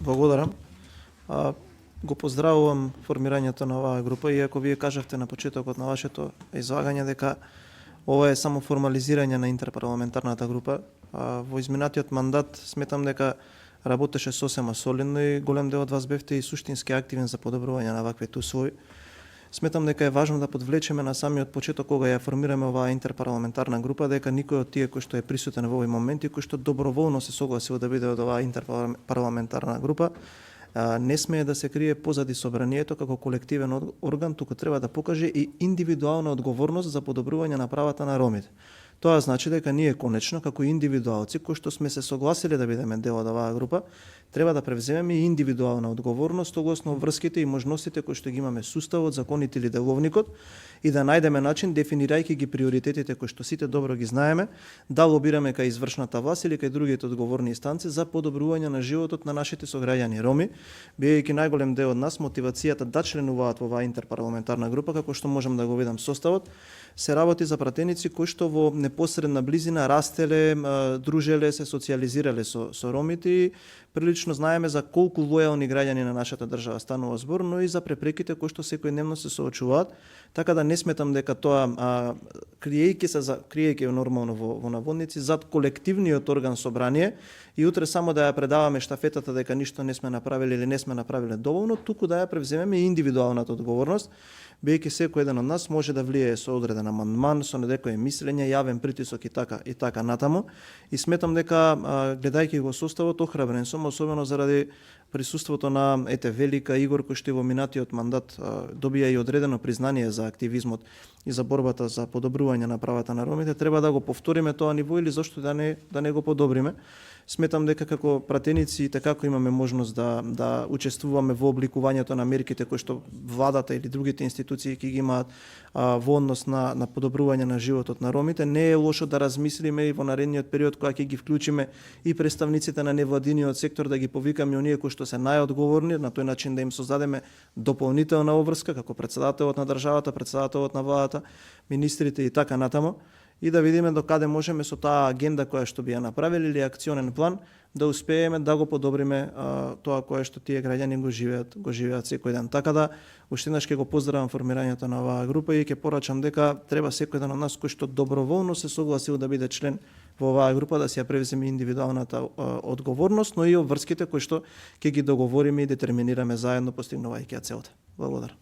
Благодарам. Го поздравувам формирањето на оваа група, иако вие кажавте на почетокот на вашето излагање дека ова е само формализирање на интерпарламентарната група. Во изминатиот мандат сметам дека работеше сосема солидно и голем дел од вас бевте и суштински активен за подобрување на ваквите услови. Сметам дека е важно да подвлечеме на самиот почеток кога ја формираме оваа интерпарламентарна група, дека никој од тие кој што е присутен во овој момент и кој што доброволно се согласил да биде од оваа интерпарламентарна група, не смее да се крие позади собранието како колективен орган, туку треба да покаже и индивидуална одговорност за подобрување на правата на ромите. Тоа значи дека ние конечно како индивидуалци кои што сме се согласиле да бидеме дел од оваа група, треба да превземеме и индивидуална одговорност согласно врските и можностите кои што ги имаме суставот, законите или деловникот и да најдеме начин дефинирајќи ги приоритетите кои што сите добро ги знаеме, да лобираме кај извршната власт или кај другите одговорни инстанци за подобрување на животот на нашите сограѓани роми, бидејќи најголем дел од нас мотивацијата да членуваат во оваа интерпарламентарна група, како што можам да го видам составот, се работи за пратеници кои што во непосредна близина растеле, дружеле, се социјализирале со ромите и прилично знаеме за колку лојални граѓани на нашата држава станува збор, но и за препреките кои што секојдневно се соочуваат, така да не сметам дека тоа криејќи нормално во наводници зад колективниот орган собрание и утре само да ја предаваме штафетата дека ништо не сме направиле или не сме направиле доволно, туку да ја превземеме индивидуалната одговорност, бидејќи секој еден од нас може да влијае со одреден амандман, со некое мислење, јавен притисок и така натаму. И сметам дека гледајќи го составот охрабрен сум, особено заради присуството на Велика Игор кој што во минатиот мандат добија и одредено признание за активизмот и за борбата за подобрување на правата на ромите, треба да го повториме тоа ниво или зошто да не го подобриме. Сметам дека како пратеници како имаме можност да учествуваме во обликувањето на мерките кои што владата или другите институции ќе ги имаат во однос на подобрување на животот на ромите. Не е лошо да размислиме и во наредниот период кога ќе ги вклучиме и представниците на невладиниот сектор, да ги повикаме оние кои што се најодговорни, на тој начин да им создадеме дополнителна обврска како претседателот на државата, претседателот на владата, министрите и така натаму, и да видиме до каде можеме со таа агенда која што би ја направиле или акционен план да успееме да го подобриме тоа кое што тие граѓани го живеат секој ден. Така да уште еднаш ќе го поздравам формирањето на оваа група и ќе порачам дека треба секој еден од нас кој што доброволно се согласил да биде член во оваа група да се ја превземе индивидуалната одговорност, но и обврските кои што ќе ги договориме и детерминираме заедно постигнувајќи ја целта. Благодарам.